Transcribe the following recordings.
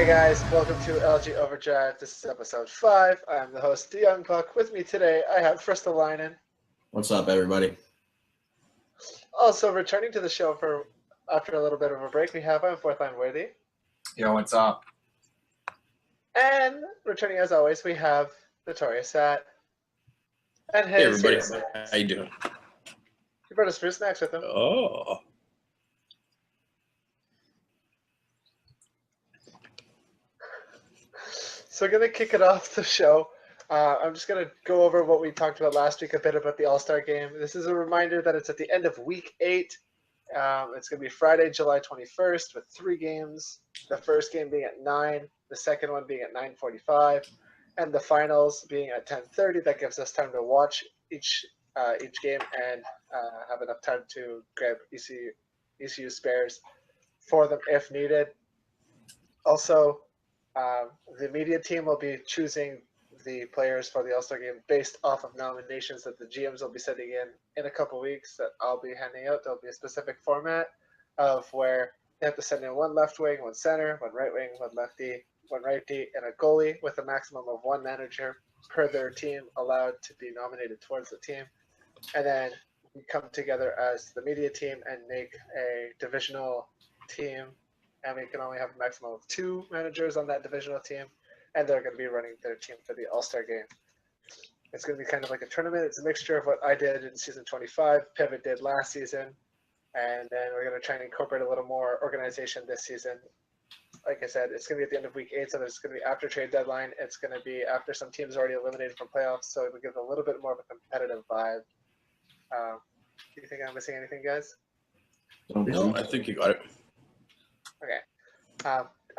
Hey guys, welcome to LG Overdrive. This is episode 5. I'm the host, The Young Buck. With me today, I have Fristalainen. What's up, everybody? Also returning to the show after a little bit of a break, we have Fourth Line Worthy. Yo, what's up? And returning as always, we have Notorious Sat. And Hey his everybody, how you doing? He brought us fruit snacks with him. Oh, So we're going to kick it off the show. I'm just going to go over what we talked about last week, a bit about the All-Star Game. This is a reminder that it's at the end of Week 8. It's going to be Friday, July 21st with 3 games. The first game being at 9, the second one being at 9:45, and the finals being at 10:30. That gives us time to watch each game and have enough time to grab ECU spares for them if needed. Also, the media team will be choosing the players for the All-Star Game based off of nominations that the GMs will be sending in a couple weeks that I'll be handing out. There'll be a specific format of where they have to send in one left wing, one center, one right wing, one lefty, one righty, and a goalie with a maximum of one manager per their team allowed to be nominated towards the team. And then we come together as the media team and make a divisional team, and we can only have a maximum of 2 managers on that divisional team, and they're going to be running their team for the All-Star Game. It's going to be kind of like a tournament. It's a mixture of what I did in season 25, Pivot did last season, and then we're going to try and incorporate a little more organization this season. Like I said, it's going to be at the end of Week 8, so it's going to be after trade deadline. It's going to be after some teams already eliminated from playoffs, so it will give a little bit more of a competitive vibe. Do you think I'm missing anything, guys? no, I think you got it. Okay.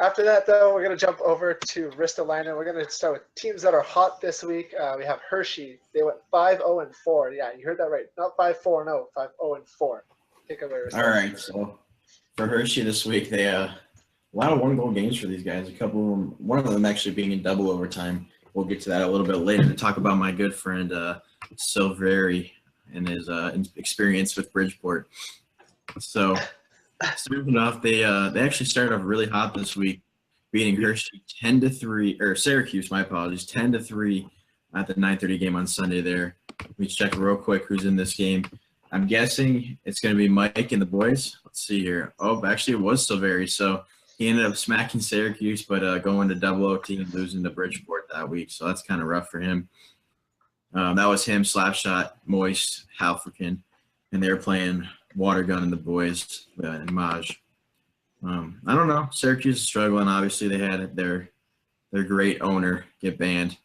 After that, though, we're going to jump over to Ristalainen. We're going to start with teams that are hot this week. We have Hershey. They went 5-0-4. Yeah, you heard that right. Not 5-4-0, 5-0-4. Take away. All right, so for Hershey this week, they a lot of one-goal games for these guys. A couple of them, one of them actually being in double overtime. We'll get to that a little bit later to talk about my good friend Silveri and his experience with Bridgeport. So starting off, they actually started off really hot this week, beating Hershey 10-3, or Syracuse, my apologies, 10-3 at the 9:30 game on Sunday. There, we check real quick who's in this game. I'm guessing it's going to be Mike and the boys. Let's see here. Oh, actually, it was Silveri. So he ended up smacking Syracuse, but going to double OT and losing to Bridgeport that week. So that's kind of rough for him. That was him, Slapshot, Moist, Halfrican, and they were playing Water Gun and the boys and Maj. I don't know. Syracuse is struggling. Obviously, they had their great owner get banned.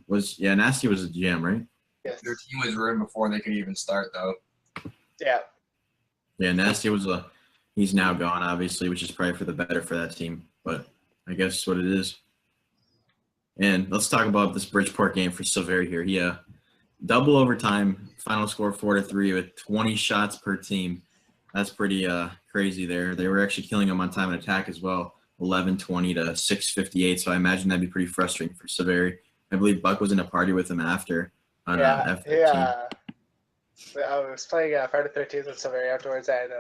Nasty was a GM, right? Yes. Their team was ruined before they could even start, though. Yeah. Yeah, Nasty was he's now gone, obviously, which is probably for the better for that team. But I guess it's what it is. And let's talk about this Bridgeport game for Silveri here. He double overtime, final score 4-3 with 20 shots per team. That's pretty crazy there. They were actually killing him on time and attack as well, 11-20 to 6:58. So I imagine that'd be pretty frustrating for Silveri. I believe Buck was in a party with him after. I was playing Friday the 13th with Silveri afterwards, and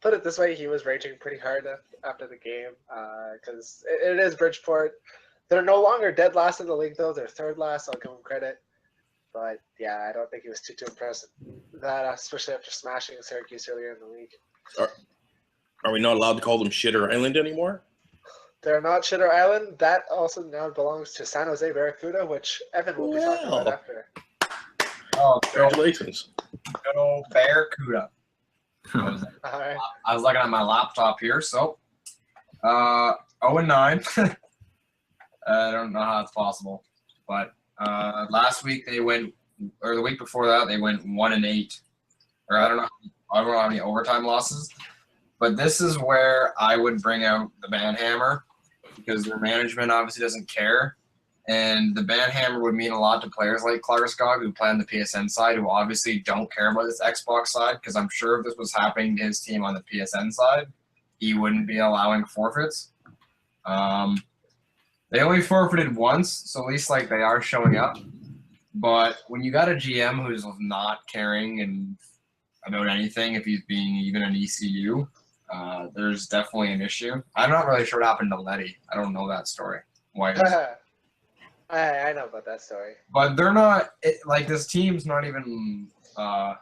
put it this way, he was raging pretty hard after the game because it is Bridgeport. They're no longer dead last in the league, though. They're third last. I'll give them credit. But, yeah, I don't think he was too impressed with that, especially after smashing Syracuse earlier in the league. Are we not allowed to call them Shitter Island anymore? They're not Shitter Island. That also now belongs to San Jose Barracuda, which Evan will be talking about after. Oh, Congratulations. good old Barracuda. All right. I was looking at my laptop here, so 0-9. I don't know how it's possible, but last week they went, or the week before that they went 1-8, or I don't know how many overtime losses. But this is where I would bring out the band hammer because their management obviously doesn't care, and the band hammer would mean a lot to players like Clarkskog who play on the PSN side, who obviously don't care about this Xbox side. Because I'm sure if this was happening to his team on the PSN side, he wouldn't be allowing forfeits. They only forfeited once, so at least like they are showing up. But when you got a GM who's not caring and about anything, if he's being even an ECU, there's definitely an issue. I'm not really sure what happened to Letty. I don't know that story. Why? I know about that story. But they're not like this team's not even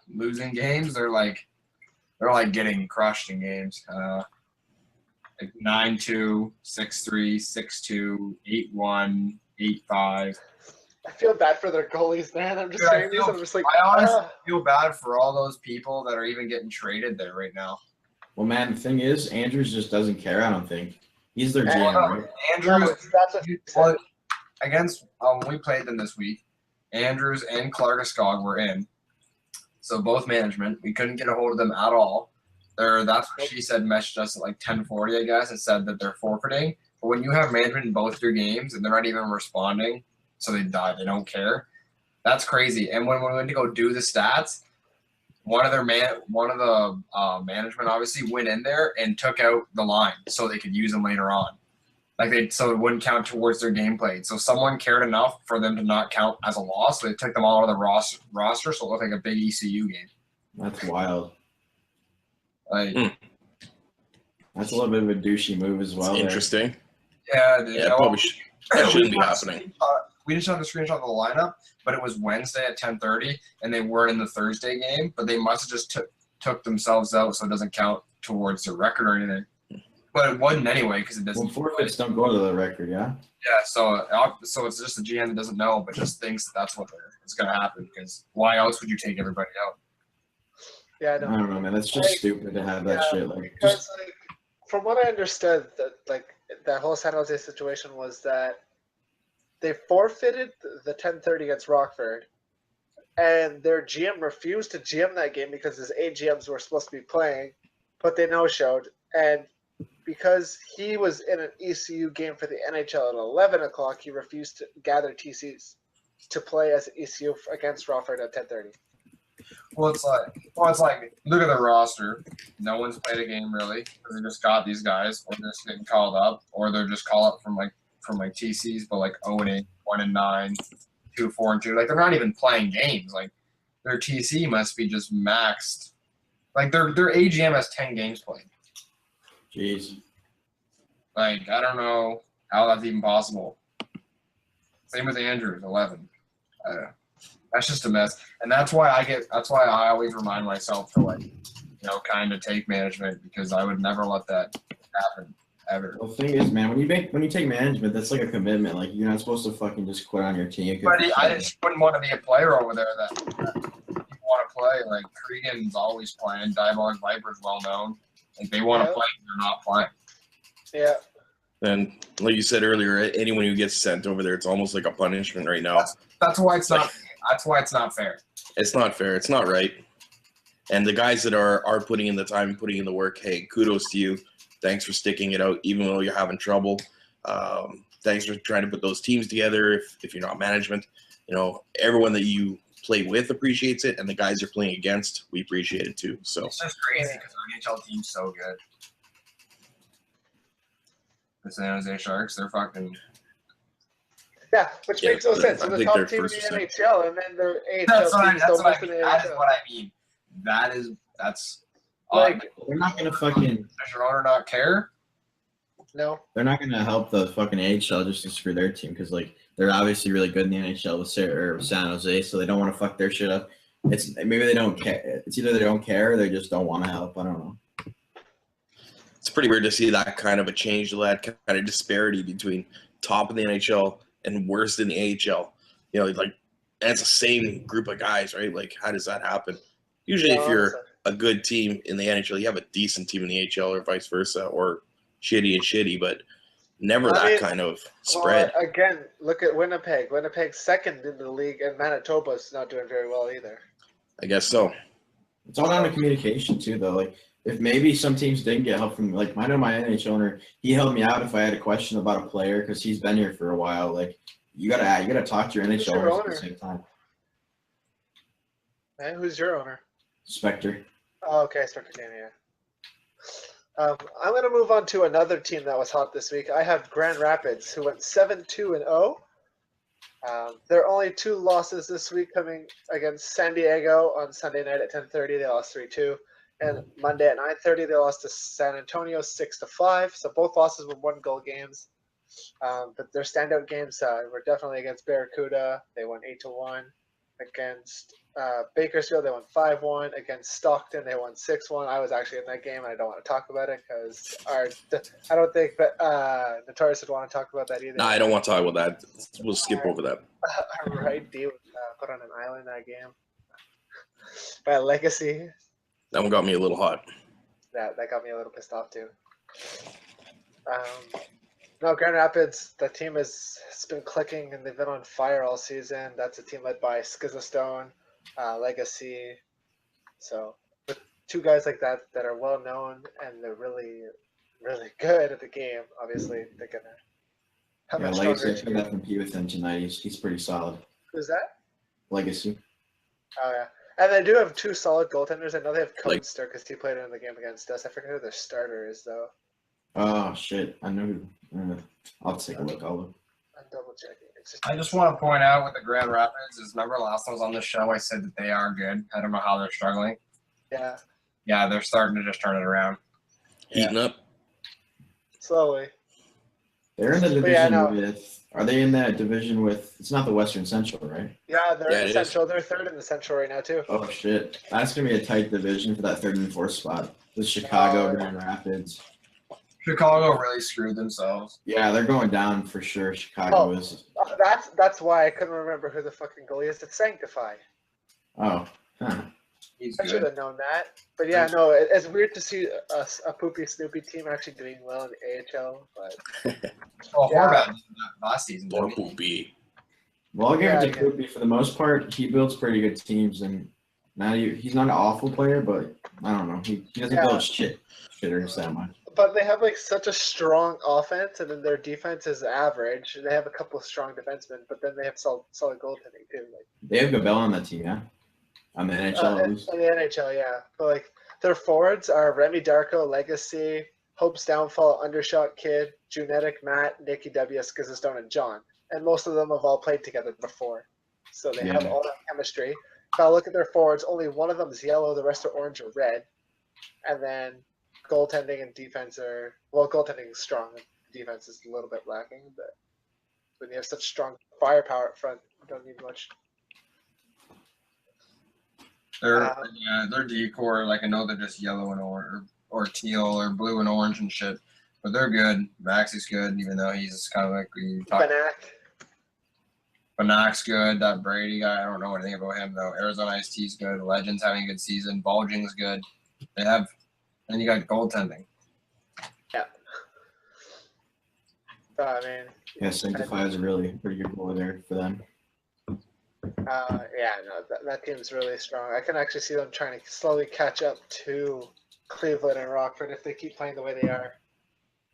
losing games. They're like getting crushed in games. Like 9-2, 6-3, 6-2, 8-1, 8-5. I feel bad for their goalies, man. I'm just saying these, and I'm just like, I honestly feel bad for all those people that are even getting traded there right now. Well, man, the thing is, Andrews just doesn't care. I don't think he's their GM, right? Andrews, that's what he said. against we played them this week. Andrews and Clark-Skog were in, so both management. We couldn't get a hold of them at all. That's what she said. Messaged us at like 10:40, I guess, and said that they're forfeiting. But when you have management in both your games and they're not even responding, so they die. They don't care. That's crazy. And when we went to go do the stats, one of the management obviously went in there and took out the line so they could use them later on. So it wouldn't count towards their game played. So someone cared enough for them to not count as a loss. So they took them all out of the roster, so it looked like a big ECU game. That's wild. Like that's a little bit of a douchey move as well. Interesting. Yeah, probably shouldn't be happening. We just have the screenshot of the lineup, but it was Wednesday at 10:30, and they weren't in the Thursday game. But they must have just took themselves out, so it doesn't count towards the record or anything. But it wasn't anyway because it doesn't. Well, forfeits don't go to the record, yeah. Yeah, so it's just the GM that doesn't know, but just thinks that's what it's going to happen. Because why else would you take everybody out? Yeah, I don't know, man. That's just stupid to have that shit. Like, because from what I understood, that whole San Jose situation was that they forfeited the 10:30 against Rockford, and their GM refused to GM that game because his AGMs were supposed to be playing, but they no-showed. And because he was in an ECU game for the NHL at 11 o'clock, he refused to gather TCs to play as ECU against Rockford at 10:30. Well, it's like look at the roster. No one's played a game really because they just got these guys, or they're just getting called up, or they're just called up from TCs, but like 0-8, 1-9, 2-4-2. Like they're not even playing games. Like their TC must be just maxed. Like their AGM has 10 games played. jeez. Like I don't know how that's even possible. Same with Andrews, 11. That's just a mess, and that's why I always remind myself to kind of take management, because I would never let that happen ever. Well, the thing is, man, when you take management, that's like a commitment. Like you're not supposed to fucking just quit on your team. But I just wouldn't want to be a player over there that you want to play. Like Cregan's always playing. Diebold Viper's well known. Like they want to play, they're not playing. Yeah. And like you said earlier, anyone who gets sent over there, it's almost like a punishment right now. That's why it's not. That's why it's not fair. It's not fair. It's not right. And the guys that are putting in the time, putting in the work, hey, kudos to you. Thanks for sticking it out, even though you're having trouble. Thanks for trying to put those teams together. If you're not management, everyone that you play with appreciates it, and the guys you're playing against, we appreciate it too. So it's just crazy because our NHL team's so good. The San Jose Sharks, they're fucking. Yeah, which makes no sense. They're the top team in the NHL, and then their AHL teams don't list in the NHL. That is what I mean. That's like they're not gonna fucking. Does your owner not care? No. They're not gonna help the fucking AHL just to screw their team, because they're obviously really good in the NHL with San Jose, so they don't want to fuck their shit up. It's maybe they don't care. It's either they don't care or they just don't want to help. I don't know. It's pretty weird to see that kind of a change, that kind of disparity between top of the NHL and worse in the AHL. That's the same group of guys, right? Like, how does that happen? Usually, if you're a good team in the NHL, you have a decent team in the AHL, or vice versa, or shitty and shitty, but never kind of spread. Well, again, look at Winnipeg. Winnipeg's second in the league, and Manitoba's not doing very well either. I guess so. It's all down to communication too, though. Like, if maybe some teams didn't get help from, I know my NHL owner, he helped me out if I had a question about a player because he's been here for a while. Like, you gotta talk to your NHL owners at the same time. Hey, who's your owner? Spectre. Oh, okay, Spectre Danny, yeah. I'm going to move on to another team that was hot this week. I have Grand Rapids, who went 7-2-0. There are only 2 losses this week, coming against San Diego on Sunday night at 10:30. They lost 3-2. And Monday at 9:30, they lost to San Antonio 6-5. So both losses were 1-goal games. But their standout games were definitely against Barracuda. They won 8-1. Against Bakersfield, they won 5-1. Against Stockton, they won 6-1. I was actually in that game, and I don't want to talk about it because I don't think that Notorious would want to talk about that either. No, I don't want to talk about that. We'll skip over that. Our right D was put on an island that game by Legacy. That one got me a little hot. That got me a little pissed off too. No, Grand Rapids, the team has been clicking and they've been on fire all season. That's a team led by Skizastone, Legacy. So with two guys like that that are well known and they're really, really good at the game, obviously they're gonna have a stronger Legacy, I team. tried to compete with him tonight. He's pretty solid. Who's that? Legacy. Oh yeah. And they do have two solid goaltenders. I know they have Like- Coaster because he played in the game against us. I forget who their starter is though. Oh shit! I know. I'll take a look. I'll look. I'm double checking. It's I just want to point out with the Grand Rapids is remember last time I was on the show I said that they are good. I don't know how they're struggling. yeah, Yeah, they're starting to just turn it around. Heating up. slowly. They're in the But yeah, division no. with. Are they in that division with? It's not the Western Central, right? Yeah, they're Yeah, in it the is. Central. They're third in the Central right now too. Oh shit! That's gonna be a tight division for that third and fourth spot. With Chicago, Grand Rapids. Chicago really screwed themselves. Yeah, they're going down for sure. Chicago is. That's why I couldn't remember who the fucking goalie is. It's Sanctify. Oh. Huh. He's I should good. have known that. But yeah, no, it's weird to see a poopy Snoopy team actually doing well in the AHL. But Well, Yeah. Horvath did that last season. Or Didn't he? poopy. Well, I'll give Yeah, it to Koopy for the most part. He builds pretty good teams, and now he's not an awful player, but I don't know. He doesn't Yeah. build shitters that much. But they have like such a strong offense, and then their defense is average. They have a couple of strong defensemen, but then they have solid goaltending too. Like They have Gabel on that team, yeah. On the NHL, at in least. the NHL, yeah. But like their forwards are Remy Darko, Legacy, Hope's Downfall, Undershot Kid, Junetic, Matt, Nicky W, Skizastone, and John. And most of them have all played together before, so they have Yeah. all that chemistry. If I look at their forwards, only one of them is yellow, the rest are orange or red. And then goaltending and defense are goaltending is strong, and defense is a little bit lacking. But when you have such strong firepower up front, you don't need much. Their decor, like I know they're just yellow and orange or teal or blue and orange and shit, but they're good. Max is good, even though he's kind of like we talked. Banak, Banak's good. That Brady guy, I don't know anything about him though. Arizona Ice T's good. Legends having a good season. Bulging's good. They have, and you got goaltending. I mean, Yeah, Sanctify is a really pretty good goalie there for them. yeah, no, that team's really strong. I can actually see them trying to slowly catch up to Cleveland and Rockford if they keep playing the way they are.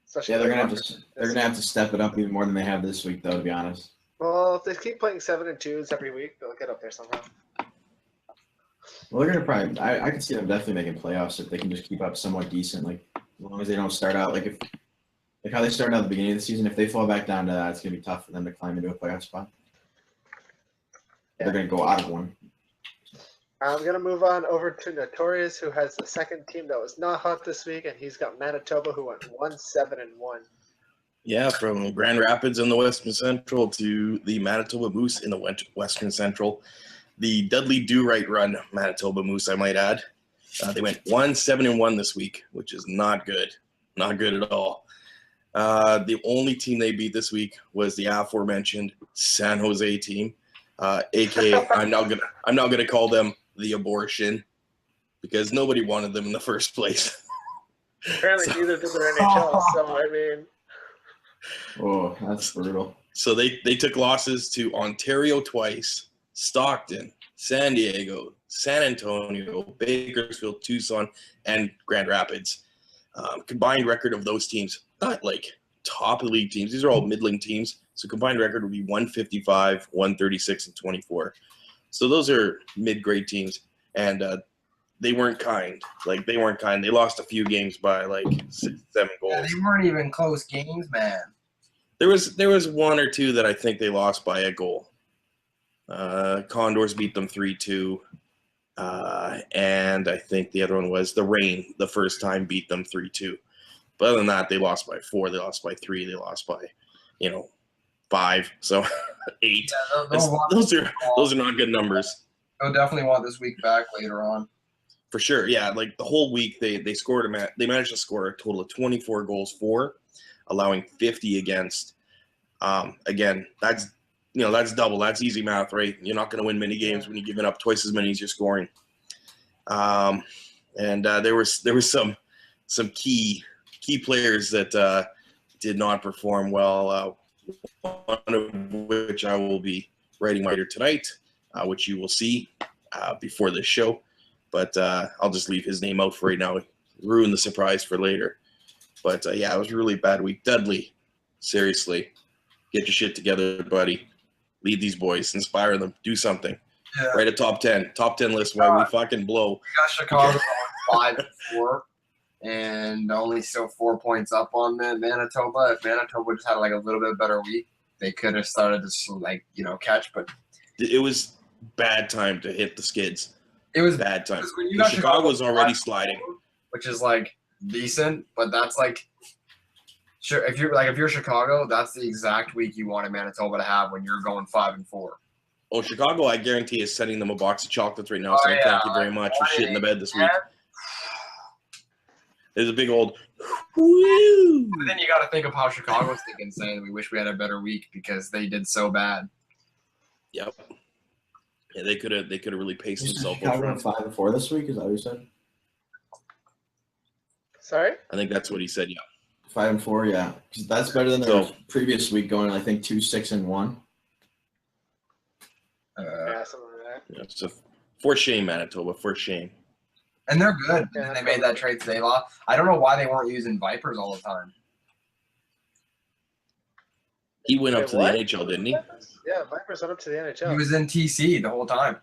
Especially Yeah, they're gonna have Rockford to. They're gonna have to step it up even more than they have this week, though. To be honest. Well, if they keep playing 7-2s every week, they'll get up there somehow. Well, they're gonna probably. I can see them definitely making playoffs if they can just keep up somewhat decent. Like as long as they don't start out like how they started out at the beginning of the season. If they fall back down to that, it's gonna be tough for them to climb into a playoff spot. They're gonna go out of one. I'm going to move on over to Notorious, who has the second team that was not hot this week, and he's got Manitoba, who went 1-7-1. Yeah, from Grand Rapids in the Western Central to the Manitoba Moose in the Western Central. The Dudley Do-Right run Manitoba Moose, I might add. They went 1-7-1 this week, which is not good. Not good at all. The only team they beat this week was the aforementioned San Jose team. AKA, I'm now gonna call them the abortion because nobody wanted them in the first place. Apparently, neither did their NHL, so I mean, Oh, that's brutal. So they took losses to Ontario twice, Stockton, San Diego, San Antonio, Bakersfield, Tucson, and Grand Rapids. Combined record of those teams, not like top of the league teams. These are all middling teams. So combined record would be 155, 136, and 24. So those are mid-grade teams, and they weren't kind. Like they weren't kind. They lost a few games by like 6, 7 goals. Yeah, they weren't even close games, man. There was one or two that I think they lost by a goal. Condors beat them 3-2. And I think the other one was the Reign. The first time beat them 3-2. But other than that, they lost by 4. They lost by 3. They lost by, 5. So 8. Yeah, Those are not good numbers. they'll definitely want this week back later on. For sure, yeah. Like the whole week, they they managed to score a total of 24 goals for, allowing 50 against. Again, that's double. That's easy math, right? You're not going to win many games when you're giving up twice as many as you're scoring. And there was some key players that did not perform well. One of which I will be writing later tonight, which you will see before this show. But I'll just leave his name out for right now. Ruin the surprise for later. But yeah, it was a really bad week. Dudley, seriously, get your shit together, buddy. Lead these boys, inspire them, do something. Yeah. Write a top 10 list why we fucking blow. We got Chicago on 5-4 and only still 4 points up on Manitoba. If Manitoba just had like a little bit better week, they could have started to catch. But it was bad time to hit the skids. it was Bad time. When you got Chicago was already 5-4, sliding, which is like decent, but that's like sure if you're Chicago, that's the exact week you wanted Manitoba to have when you're going 5-4. Oh, Chicago, I guarantee, is sending them a box of chocolates right now, saying thank you very much for shitting the bed this week. There's a big old woo. But then you got to think of how Chicago's thinking, saying we wish we had a better week because they did so bad. Yep. Yeah, they could have really paced Is themselves. Chicago 5-4 this week? Is that what you said? Sorry? I think that's what he said. Yeah. 5-4, yeah. 'Cause that's better than their previous week going, I think, 2-6-1. Yeah, something like that. Yeah, so for shame, Manitoba, for shame. And they're good. Yeah, And then they made that trade today. I don't know why they weren't using Vipers all the time. He went up Wait, to what? the NHL, didn't he? Yeah, Vipers went up to the NHL. He was in TC the whole time.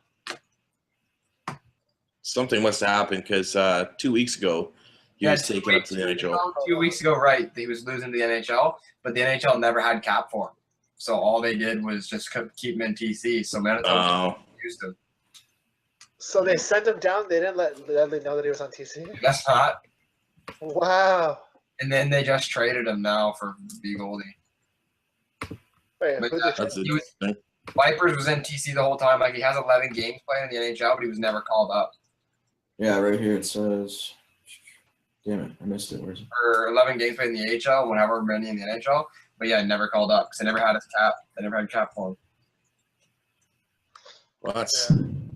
Something must have happened because 2 weeks ago he was taken up to the NHL. 2 weeks ago, right? He was losing to the NHL, but the NHL never had cap for him. So all they did was just keep him in TC. So Manitoba used him. So they sent him down. They didn't let Dudley know that he was on TC. Guess not. Wow. And then they just traded him now for B Goldie. Wait, But who did That's he was, it. Vipers was in TC the whole time. Like he has 11 games playing in the NHL, but he was never called up. Yeah, right here it says. Damn it, I missed it. Where's it? For 11 games played in the AHL, whenever many in the NHL. But yeah, never called up because they never had his cap. They never had cap for him. Well,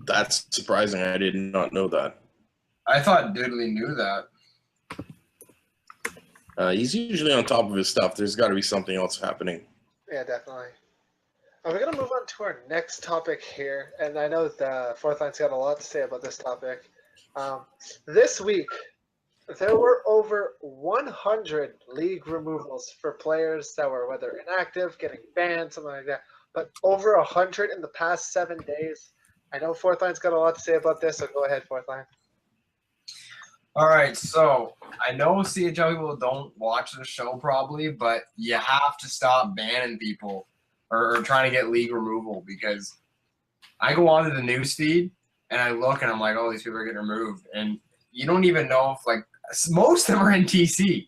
that's surprising. I did not know that. I thought Diddley knew that. He's usually on top of his stuff. There's got to be something else happening. Yeah, definitely. We're going to move on to our next topic here. And I know the Fourth Line's got a lot to say about this topic. This week, there were over 100 league removals for players that were whether inactive, getting banned, something like that. But over 100 in the past 7 days. I know Fourth Line's got a lot to say about this, so go ahead, Fourth Line. All right, so I know CHL people don't watch the show probably, but you have to stop banning people or trying to get league removal because I go onto the news feed and I look and I'm like, oh, these people are getting removed. And you don't even know if, like, most of them are in TC.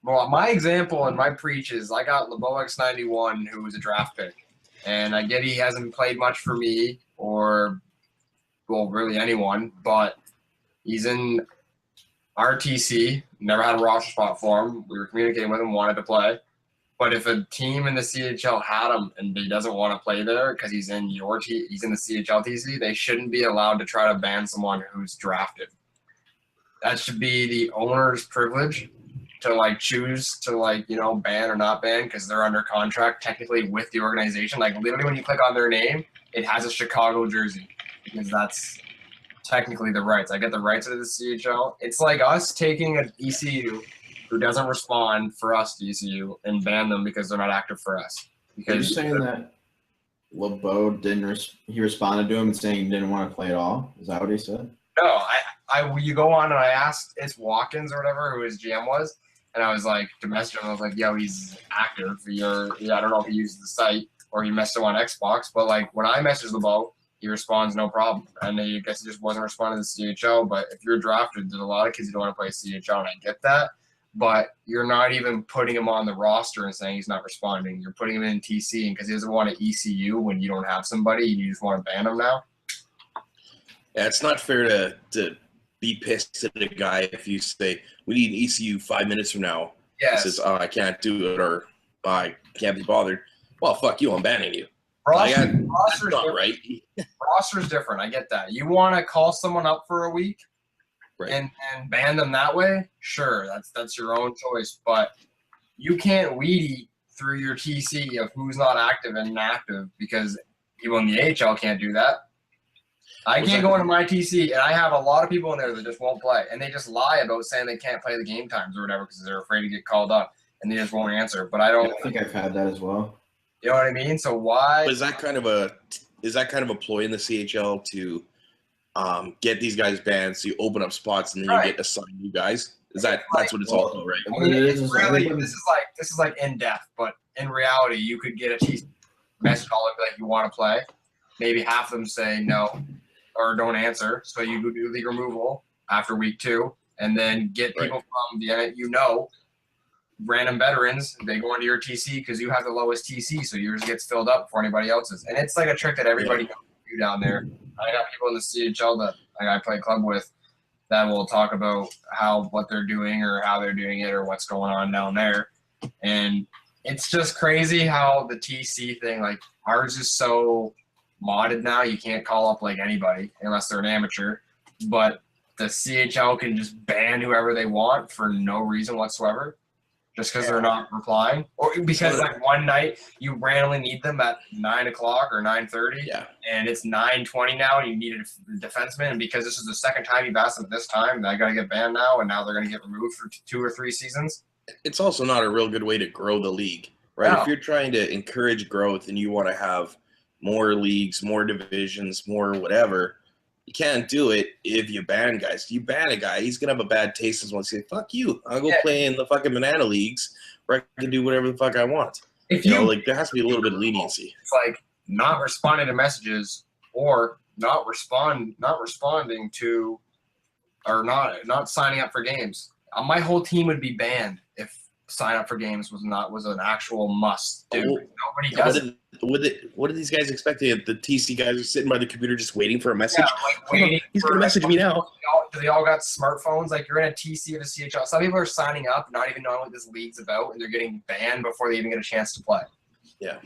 Well, my example and my preach is I got LeBeau-X91, who was a draft pick. And I get he hasn't played much for me or, well, really anyone, but he's in RTC, never had a roster spot for him. We were communicating with him, wanted to play. But if a team in the CHL had him and he doesn't want to play there because he's in he's in the CHL TC, they shouldn't be allowed to try to ban someone who's drafted. That should be the owner's privilege to, like, choose to, like, you know, ban or not ban because they're under contract technically with the organization. Like, literally when you click on their name, it has a Chicago jersey because that's technically the rights. I get the rights of the CHL. It's like us taking an ECU who doesn't respond for us to ECU and ban them because they're not active for us. Are you saying that LeBeau didn't he responded to him and saying he didn't want to play at all? Is that what he said? No, you go on and I asked, it's Watkins or whatever, who his GM was, and I was like, to message him, I was like, yo, he's active. I don't know if he uses the site or he messaged him on Xbox, but, like, when I messaged LeBeau, he responds no problem. And I guess he just wasn't responding to the CHL. But if you're drafted, there's a lot of kids who don't want to play CHL, and I get that. But you're not even putting him on the roster and saying he's not responding. You're putting him in TC because he doesn't want to ECU when you don't have somebody and you just want to ban him now. Yeah, it's not fair to be pissed at a guy if you say, we need ECU 5 minutes from now. Yes. He says, oh, I can't do it, or oh, I can't be bothered. Well, fuck you, I'm banning you. Roster's not different. right. Roster's different. I get that. You want to call someone up for a week and ban them that way? Sure, that's your own choice. But you can't weed eat through your TC of who's not active and inactive because people in the AHL can't do that. I can't go into my TC, and I have a lot of people in there that just won't play, and they just lie about saying they can't play the game times or whatever because they're afraid to get called up, and they just won't answer. But I don't. I think I've had that as well. You know what I mean? So why? Is that kind of a ploy in the CHL to get these guys banned so you open up spots and then you get assigned new guys? That's what it's all about, right? I mean, this is like in depth, but in reality, you could get a TC message all over like you want to play. Maybe half of them say no or don't answer, so you do league removal after week 2, and then get people from the random veterans. They go into your TC because you have the lowest TC, so yours gets filled up before anybody else's. And it's like a trick that everybody knows to do down there. I got people in the CHL that I play club with that will talk about what they're doing or how they're doing it or what's going on down there. And it's just crazy how the TC thing, like ours is so modded now, you can't call up like anybody unless they're an amateur. But the CHL can just ban whoever they want for no reason whatsoever, just because they're not replying, or because like one night you randomly need them at 9 o'clock or 9:30, and it's 9:20 now, and you need a defenseman, and because this is the second time you've asked them at this time, I got to get banned now, and now they're going to get removed for 2 or 3 seasons. It's also not a real good way to grow the league, right? No. If you're trying to encourage growth and you want to have more leagues, more divisions, more whatever, you can't do it if you ban guys. You ban a guy, he's going to have a bad taste and want to say, fuck you, I'll go play in the fucking banana leagues where I can do whatever the fuck I want. If you know, like, there has to be a little bit of leniency. It's like not responding to messages or not responding to or not signing up for games. My whole team would be banned if sign up for games was an actual must do. Nobody does it. What are these guys expecting? The TC guys are sitting by the computer just waiting for a message. Yeah, like waiting. He's going to message me now. They all got smartphones. Like you're in a TC of a CHL. Some people are signing up, not even knowing what this league's about, and they're getting banned before they even get a chance to play. Yeah.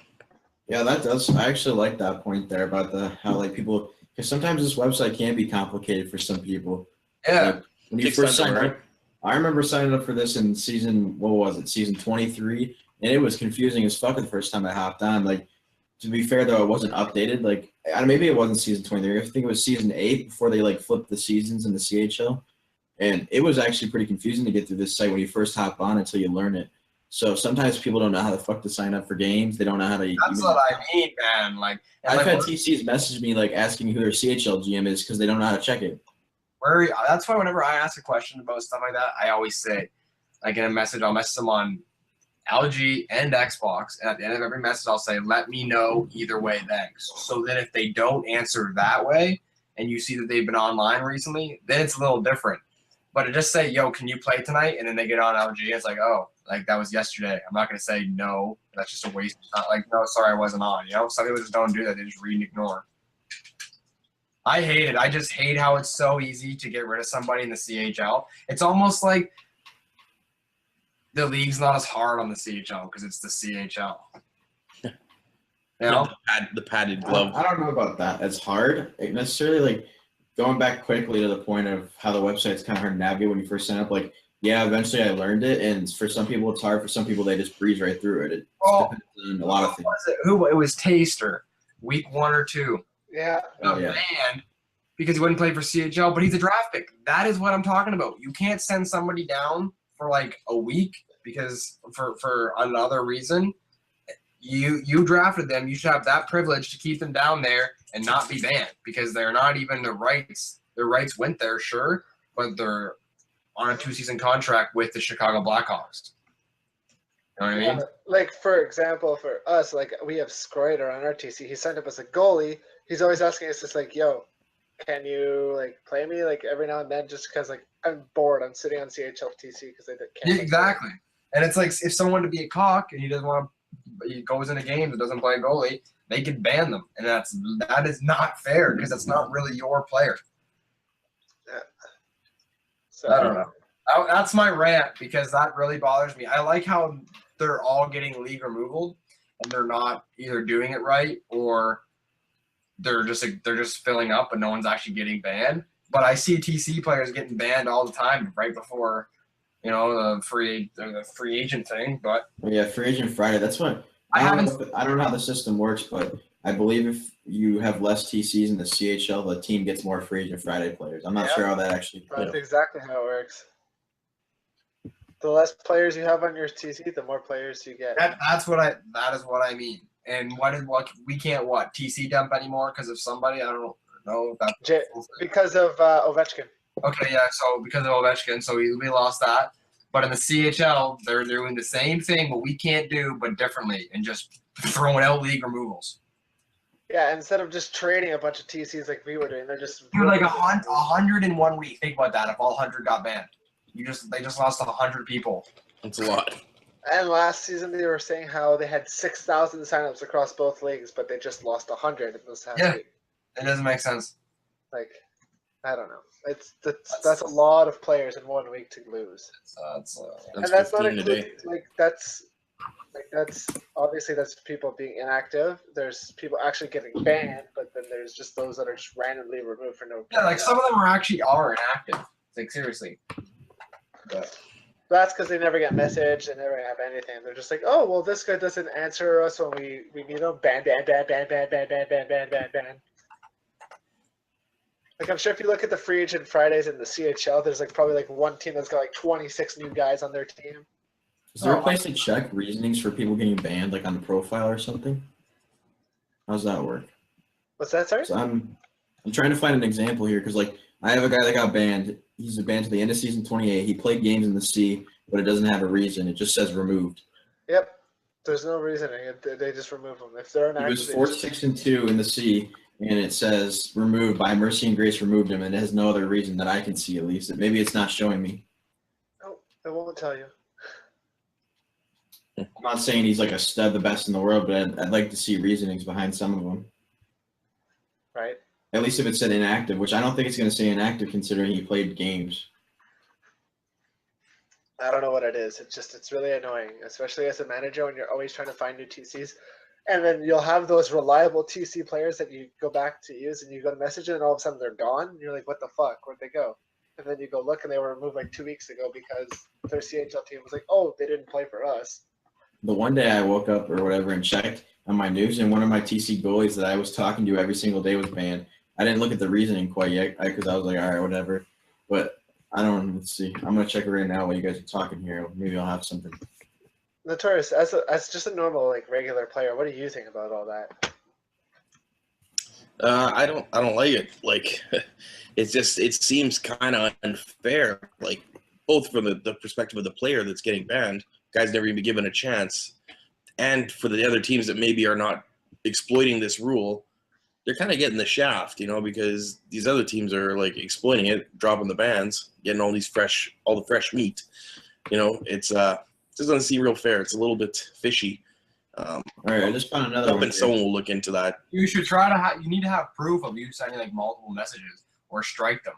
Yeah, that does. I actually like that point there about how like people, because sometimes this website can be complicated for some people. Yeah. Like, when you first sign up, I remember signing up for this in season 23, and it was confusing as fuck the first time I hopped on. Like, to be fair though, it wasn't updated. Like, maybe it wasn't season 23. I think it was season 8 before they like flipped the seasons in the CHL, and it was actually pretty confusing to get through this site when you first hop on until you learn it. So sometimes people don't know how the fuck to sign up for games. They don't know how to. That's what I mean, man. Like, I've had TCs message me like asking who their CHL GM is because they don't know how to check it. That's why whenever I ask a question about stuff like that, I always say, I get a message, I'll message them on LG and Xbox, and at the end of every message, I'll say, let me know either way, thanks. So then if they don't answer that way, and you see that they've been online recently, then it's a little different. But to just say, yo, can you play tonight? And then they get on LG, it's like, oh, like that was yesterday. I'm not going to say no. That's just a waste. Not like, no, sorry, I wasn't on. You know, some people just don't do that. They just read and ignore. I hate it. I just hate how it's so easy to get rid of somebody in the CHL. It's almost like the league's not as hard on the CHL because it's the CHL. You know? The padded glove. I don't know about that. It's hard. It necessarily, like, going back quickly to the point of how the website's kind of hard to navigate when you first sign up, like, yeah, eventually I learned it, and for some people it's hard. For some people, they just breeze right through it. It depends on a lot of things. It was Taster, week 1 or 2. Yeah. Banned because he wouldn't play for CHL, but he's a draft pick. That is what I'm talking about. You can't send somebody down for like a week because for another reason. You drafted them. You should have that privilege to keep them down there and not be banned because they're not even the rights. Their rights went there, sure, but they're on a 2-season contract with the Chicago Blackhawks. You know what I mean? Like, for example, for us, like, we have Scroiter on our TC. He signed up as a goalie. He's always asking us, just like, yo, can you like play me like every now and then, just because like I'm bored. I'm sitting on CHLTC because they can't. Yeah, exactly. And it's like if someone to be a cock and he doesn't want to, he goes in a game that doesn't play goalie, they can ban them, and that is not fair because it's not really your player. Yeah. So I don't know. That's my rant because that really bothers me. I like how they're all getting league removal, and they're not either doing it right or they're just filling up, but no one's actually getting banned. But I see TC players getting banned all the time right before, the free agent thing. But Yeah, free agent Friday. That's what I don't know how the system works, but I believe if you have less TCs in the CHL, the team gets more free agent Friday players. I'm not sure how that actually. That's exactly how it works. The less players you have on your TC, the more players you get. That is what I mean. And what we can't TC dump anymore because of somebody. I don't know if that's because of Ovechkin. Okay, yeah. So because of Ovechkin, so we lost that. But in the CHL, they're doing the same thing, what we can't do, but differently, and just throwing out league removals. Yeah, instead of just trading a bunch of TCs like we were doing, they're just like 100 in 1 week. Think about that. If all 100 got banned, they just lost 100 people. That's a lot. And last season they were saying how they had 6,000 signups across both leagues, but they just lost 100 in this past week. It doesn't make sense. Like, I don't know. That's a lot of players in 1 week to lose. And that's not including that's obviously that's people being inactive. There's people actually getting banned, but then there's just those that are just randomly removed for no. Yeah, like some of them are inactive. Like seriously. But that's because they never get messaged. They never have anything. They're just like, oh well, this guy doesn't answer us when we need him. Ban. Like I'm sure if you look at the free agent Fridays in the CHL, there's probably one team that's got 26 new guys on their team. Is there a place to check reasonings for people getting banned, like on the profile or something? How's that work? What's that, sorry? So I'm trying to find an example here because I have a guy that got banned. He's banned to the end of season 28. He played games in the C, but it doesn't have a reason. It just says removed. Yep. There's no reasoning. They just remove them. If they're inactive, he was 4-6-2 in the C, and it says removed by mercy and grace removed him, and it has no other reason that I can see at least. Maybe it's not showing me. Oh, it won't tell you. I'm not saying he's like a stud, the best in the world, but I'd like to see reasonings behind some of them. Right. At least if it said inactive, which I don't think it's going to say inactive considering he played games. I don't know what it is. It's really annoying, especially as a manager when you're always trying to find new TCs. And then you'll have those reliable TC players that you go back to use and you go to message them and all of a sudden they're gone. And you're like, what the fuck? Where'd they go? And then you go look and they were removed 2 weeks ago because their CHL team was like, oh, they didn't play for us. The one day I woke up or whatever and checked on my news, and one of my TC goalies that I was talking to every single day was banned. I didn't look at the reasoning quite yet because I was like, all right, whatever. But I don't. Let's see. I'm gonna check it right now while you guys are talking here. Maybe I'll have something. Notorious, as just a normal regular player, what do you think about all that? I don't like it. It seems kind of unfair. Both from the perspective of the player that's getting banned, guys never even given a chance, and for the other teams that maybe are not exploiting this rule, they're kind of getting the shaft, because these other teams are exploiting it, dropping the bans, getting all the fresh meat. It's just doesn't seem real fair. It's a little bit fishy. All right, I just found another one. Hoping someone will look into that. You should try to you need to have proof of you sending multiple messages or strike them.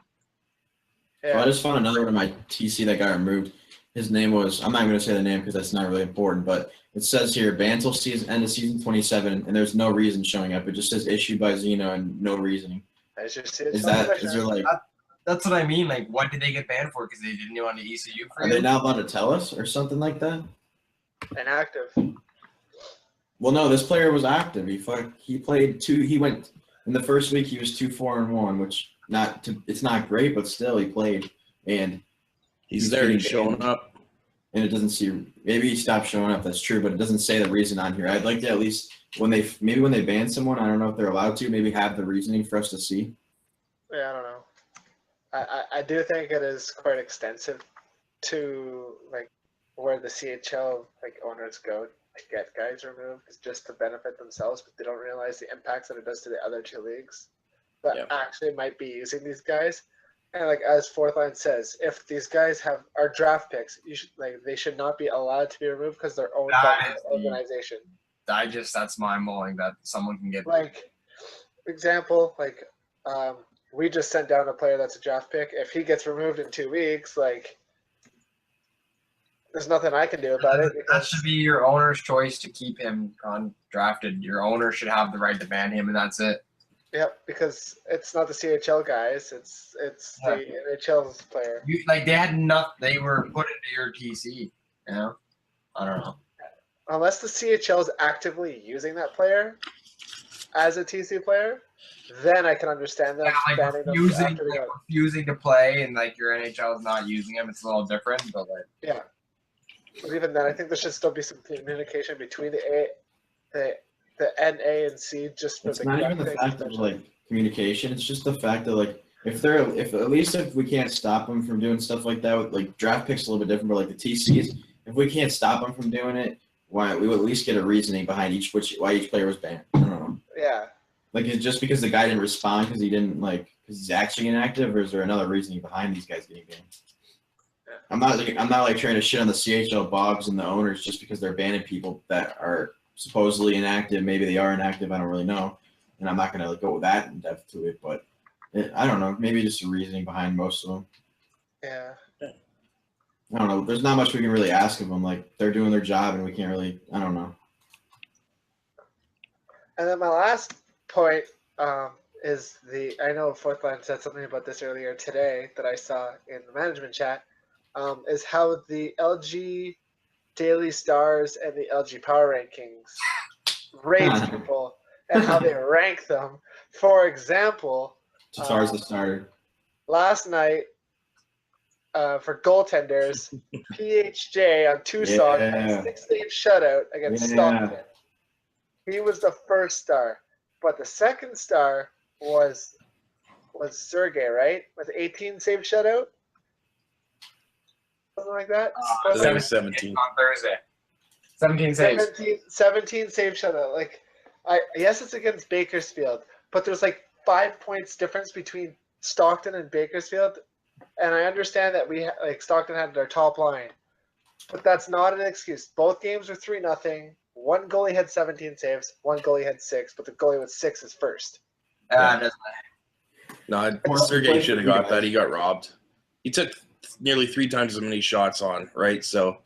Yeah. Well, I just found another one of my TC that got removed. His name was, I'm not going to say the name because that's not really important, but it says here, banned till end of season 27, and there's no reason showing up. It just says issued by Zeno and no reasoning. Is there that's what I mean. What did they get banned for? Because they didn't go on the ECU for Are they now allowed to tell us or something like that? Inactive. Well, no, this player was active. He played he went, in the first week he was 2-4-1, which it's not great, but still he played. And he's there, he's showing up. And it doesn't see, maybe he stopped showing up, that's true, but it doesn't say the reason on here. I'd like to at least, when they ban someone, I don't know if they're allowed to, maybe have the reasoning for us to see. Yeah, I don't know. I do think it is quite extensive to where the CHL owners go get guys removed just to benefit themselves, but they don't realize the impacts that it does to the other two leagues that Yeah. actually might be using these guys. And like as Fourth Line says, if these guys are draft picks, they should not be allowed to be removed because they're owned by That is the organization. that's mind blowing that someone can get. Like example, we just sent down a player that's a draft pick. If he gets removed in 2 weeks, there's nothing I can do about it. That should be your owner's choice to keep him undrafted. Your owner should have the right to ban him, and that's it. Yep, because it's not the CHL guys; it's the NHL's player. They had enough. They were put into your TC. You know, I don't know. Unless the CHL is actively using that player as a TC player, then I can understand them banning them after they go. Refusing to play, and your NHL is not using him. It's a little different, but yeah. But even then, I think there should still be some communication between the NA and C just for it's not even the fact of communication. It's just the fact that if we can't stop them from doing stuff like that, with draft picks a little bit different, but the TCs, if we can't stop them from doing it, why we would at least get a reasoning behind why each player was banned. I don't know. Yeah. It's just because the guy didn't respond because he didn't because he's actually inactive, or is there another reasoning behind these guys getting banned? I'm not trying to shit on the CHL Bobs and the owners just because they're banning people that are supposedly inactive. Maybe they are inactive. I don't really know, and I'm not gonna go that in depth to it. But I don't know. Maybe just a reasoning behind most of them. Yeah. I don't know. There's not much we can really ask of them. They're doing their job, and we can't really. I don't know. And then my last point is I know Fourth Line said something about this earlier today that I saw in the management chat. Is how the LG Daily Stars and the LG Power Rankings rate people and how they rank them. For example, Tatar's the starter. Last night, for goaltenders, PHJ on Tucson had a 6-8 shutout against Stockton. He was the first star, but the second star was Sergey, right? With 18 save shutout. Something like that. 17 on Thursday. 17 saves. 17 save shutout. Yes, it's against Bakersfield, but there's 5 points difference between Stockton and Bakersfield, and I understand that Stockton had their top line, but that's not an excuse. Both games were 3-0. One goalie had 17 saves, one goalie had 6, but the goalie with 6 is first. No, Sergey should have got that. He got robbed. He took nearly 3 times as many shots on, right? So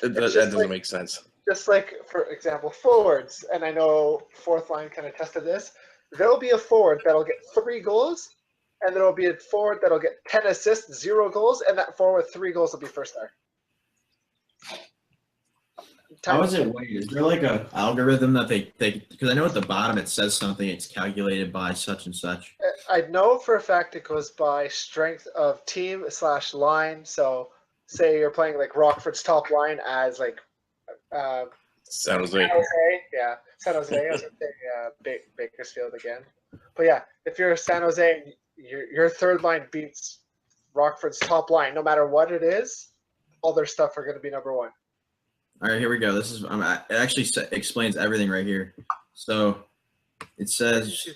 that doesn't make sense. Just for example, forwards, and I know Fourth Line kind of tested this. There'll be a forward that'll get 3 goals, and there'll be a forward that'll get 10 assists, 0 goals, and that forward with 3 goals will be first star. How is it weighted? Is there a algorithm that they because I know at the bottom it says something, it's calculated by such and such. I know for a fact it goes by strength of team / line. So say you're playing Rockford's top line as San Jose. Yeah, San Jose. I was going to say Bakersfield again. But yeah, if you're San Jose, your third line beats Rockford's top line, no matter what it is, all their stuff are going to be number 1. All right, here we go. This is it actually explains everything right here. So it says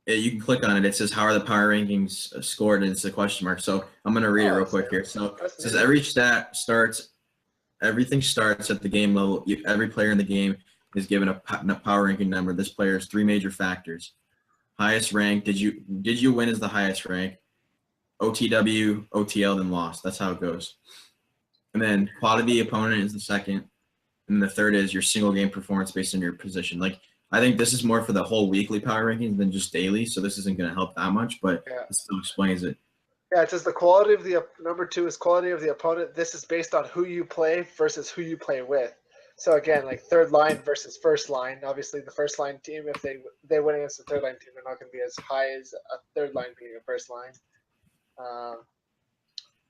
you can click on it. It says how are the power rankings scored, and it's a question mark. So I'm going to read it real quick here. So it says everything starts at the game level. Every player in the game is given a power ranking number. This player has 3 major factors. Highest rank, did you win as the highest rank? OTW, OTL, then lost. That's how it goes. And then quality opponent is the second. And the third is your single game performance based on your position. I think this is more for the whole weekly power rankings than just daily. So this isn't going to help that much, but it still explains it. Yeah, it says the quality of the number 2 is quality of the opponent. This is based on who you play versus who you play with. So again, third line versus first line. Obviously, the first line team, if they win against the third line team, they're not going to be as high as a third line being a first line.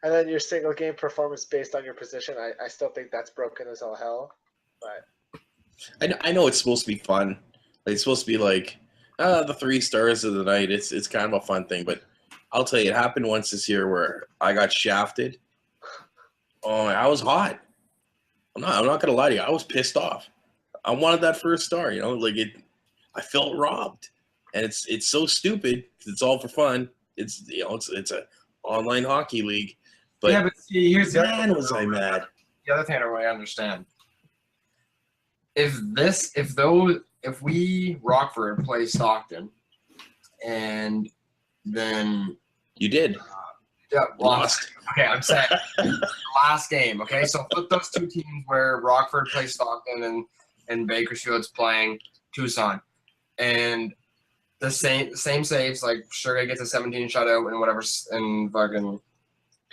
And then your single game performance based on your position. I still think that's broken as all hell. But I know it's supposed to be fun. It's supposed to be the 3 stars of the night. It's kind of a fun thing, but I'll tell you, it happened once this year where I got shafted. Oh, I was hot. I'm not gonna lie to you. I was pissed off. I wanted that first star. I felt robbed, and it's so stupid because it's all for fun. It's a online hockey league, but yeah, but see, here's the man, was I mad. The other thing I don't really understand. If we Rockford play Stockton, and then You did. yeah, Lost. Okay, I'm saying last game. Okay, so flip those two teams where Rockford plays Stockton and Bakersfield's playing Tucson, and the same saves. Like Sugar gets a 17 shutout and whatever, and fucking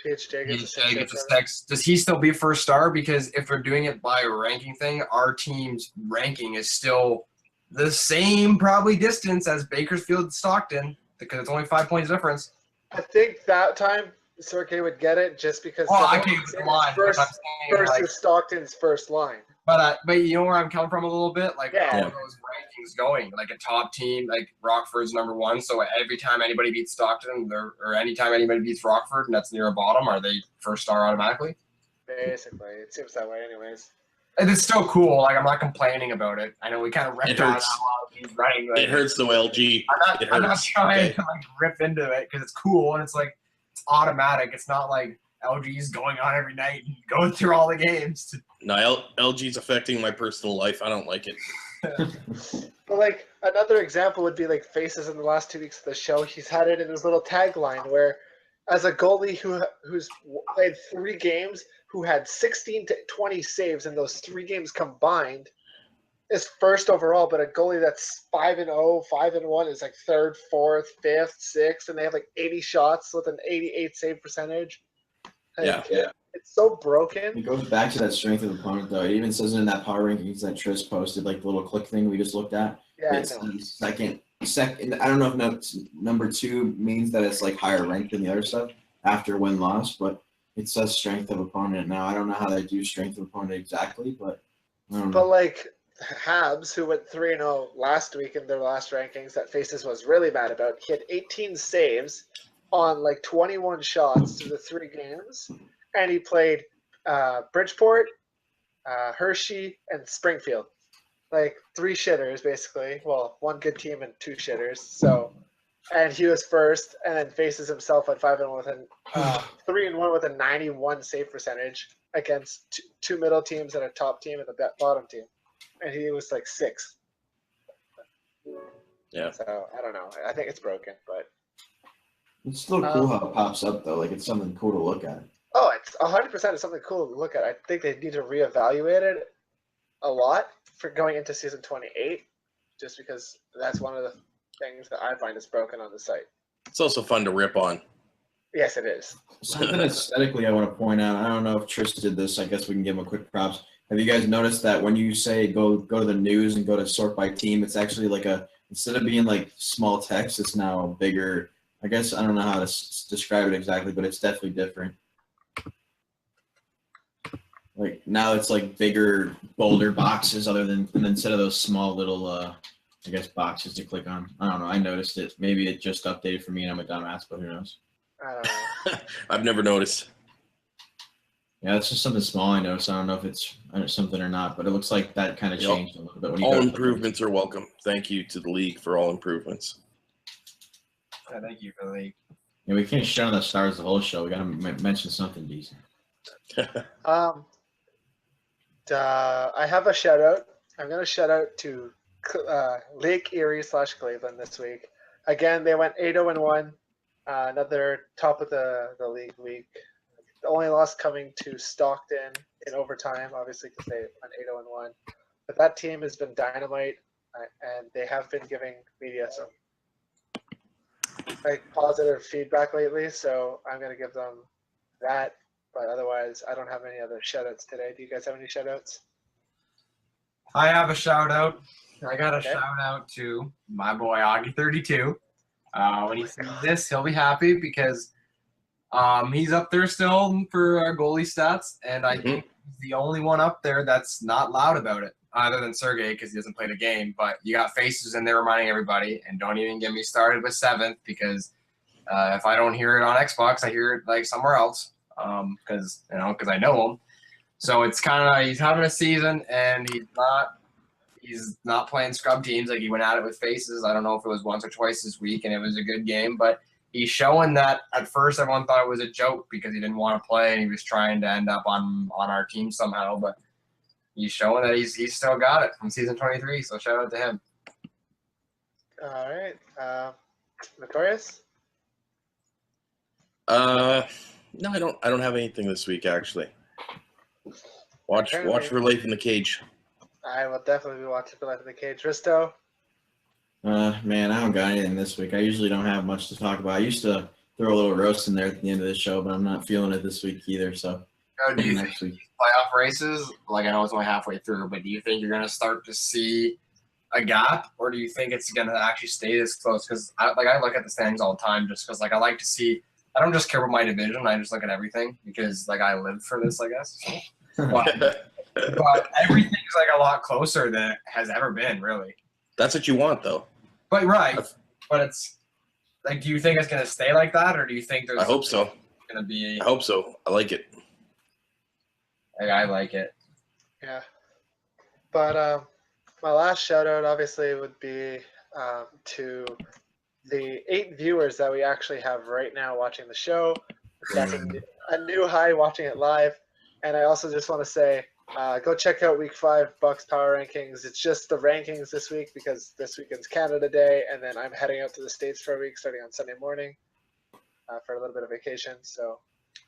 PHJ gets a PHJ gets a 6. 6. Does he still be first star? Because if we're doing it by a ranking thing, our team's ranking is still the same probably distance as Bakersfield Stockton because it's only 5 points difference. I think that time Sergey would get it just because I can't get the line. versus Stockton's first line. But you know where I'm coming from a little bit? Like Yeah. how are those rankings going? Like a top team, like Rockford's number 1. So every time anybody beats Stockton, or anytime anybody beats Rockford, and that's near a bottom, are they first star automatically? Basically, it seems that way, anyways. And it's still cool. Like I'm not complaining about it. I know we kind of ripped on how he's running. Like, It hurts the LG. I'm not trying to like rip into it because it's cool and it's like it's automatic. It's not like LG's going on every night and going through all the games. No, LG's affecting my personal life. I don't like it. But like another example would be like Faces in the last 2 weeks of the show. He's had it in his little tagline where, as a goalie who's played 3 games, who had 16 to 20 saves in those 3 games combined, is first overall. But a goalie that's 5-0, 5-1 is like 3rd, 4th, 5th, 6th, and they have like 80 shots with an 88 save percentage. Yeah. It's so broken. It goes back to that strength of opponent, though. It even says it in that power rankings that Tris posted, like the little click thing we just looked at. Yeah, It's I know. second. I don't know if number 2 means that it's like higher ranked than the other stuff after win-loss, but it says strength of opponent. Now, I don't know how they do strength of opponent exactly, but I don't know. But like Habs, who went 3-0 last week in their last rankings, that Faces was really mad about. He had 18 saves on like 21 shots through the 3 games, and he played Bridgeport, Hershey, and Springfield. Like 3 shitters, basically. Well, 1 good team and 2 shitters. So, and he was first, and then Faces himself at 5-1 with a 3-1 with a 91 save percentage against 2 middle teams and a top team and a bottom team, and he was like 6th. Yeah. So I don't know. I think it's broken, but It's still cool how it pops up, though. Like, it's something cool to look at. oh, it's 100% is something cool to look at. I think they need to reevaluate it a lot for going into season 28, just because that's one of the things that I find is broken on the site. It's also fun to rip on. Yes, it is. Something aesthetically I want to point out. I don't know if Tris did this. I guess we can give him a quick props. Have you guys noticed that when you say go to the news and go to sort by team, it's actually like instead of being like small text, it's now bigger. I guess I don't know how to describe it exactly, but it's definitely different. Like now it's like bigger, bolder boxes and instead of those small little, I guess, boxes to click on. I don't know. I noticed it. Maybe it just updated for me and I'm a dumbass, but who knows? I don't know. I've never noticed. Yeah, it's just something small I noticed. I don't know if it's something or not, but it looks like that kind of Yep. changed a little bit. When you All go to- improvements are welcome. Thank you to the league for all improvements. Yeah, thank you for the league. Yeah, we can't shout out the stars the whole show. We got to mention something decent. I have a shout out. I'm going to shout out to Lake Erie / Cleveland this week. Again, they went 8-0-1. Another top of the league week. The only loss coming to Stockton in overtime, obviously, because they went 8-0-1. But that team has been dynamite, and they have been giving media some positive feedback lately. So I'm going to give them that. But otherwise, I don't have any other shout-outs today. Do you guys have any shout-outs? I have a shout out. I got a Okay. shout out to my boy Augie32. When he sees this, he'll be happy because he's up there still for goalie stats, and I think he's the only one up there that's not loud about it, other than Sergey because he doesn't play the game. But you got Faces in there reminding everybody, and don't even get me started with 7th because if I don't hear it on Xbox, I hear it like somewhere else because I know him. So it's kind of he's having a season, and he's not playing scrub teams like he went at it with Faces. I don't know if it was once or twice this week, and it was a good game, but he's showing that at first everyone thought it was a joke because he didn't want to play and he was trying to end up on our team somehow, but he's showing that he's still got it from season 23, so shout out to him. All right. Notorious? No, I don't have anything this week actually. Watch For Life in the Cage. I will definitely be watching For Life in the Cage. Risto? Man, I don't got anything this week. I usually don't have much to talk about. I used to throw a little roast in there at the end of the show, but I'm not feeling it this week either. So Do you next think week. playoff races, like I know it's only halfway through, but do you think you're going to start to see a gap, or do you think it's going to actually stay this close? Because I look at the standings all the time just because I like to see. I don't just care about my division. I just look at everything because I live for this, I guess. But everything's a lot closer than it has ever been, really. That's what you want, though. But right, but it's do you think it's going to stay like that, or do you think there's? I hope so. Going to be. I hope so. I like it. I like it. Yeah. But my last shout out obviously would be to the 8 viewers that we actually have right now watching the show. That's a new high watching it live. And I also just want to say, go check out Week 5 Bucks Power Rankings. It's just the rankings this week because this weekend's Canada Day, and then I'm heading out to the States for a week starting on Sunday morning for a little bit of vacation. So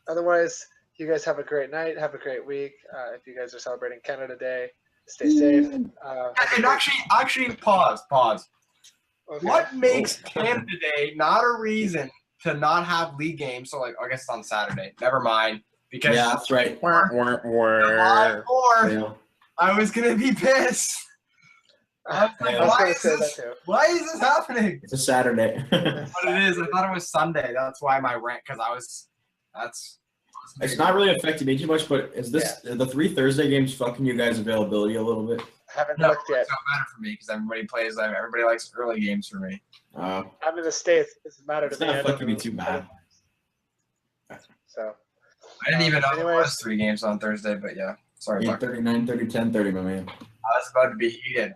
otherwise, you guys have a great night. Have a great week. If you guys are celebrating Canada Day, stay safe. And actually, pause. Okay. What makes Canada Day not a reason to not have league games? So, I guess it's on Saturday. Never mind. Because Yeah, that's right. July 4th, Yeah. I was going to be pissed. I was like, I was going to say that too. why is this happening? It's a Saturday. But it is. I thought it was Sunday. That's why my rant, because It's not really affecting me too much, but is this the 3 Thursday games fucking you guys' availability a little bit? Haven't No, looked yet. it's not better for me because everybody likes early games for me. I'm in the States. It doesn't matter to It's me. not I don't fucking me know. too bad. So I didn't even know there anyways. was 3 games on Thursday, but yeah. Sorry, Buck. 8:30, 9:30, 10:30, my man. I was about to be heated.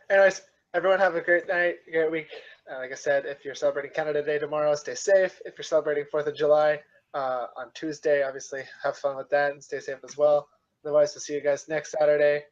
anyways, everyone have a great night, great week. Like I said, if you're celebrating Canada Day tomorrow, stay safe. If you're celebrating 4th of July on Tuesday, obviously have fun with that and stay safe as well. Otherwise, we'll see you guys next Saturday.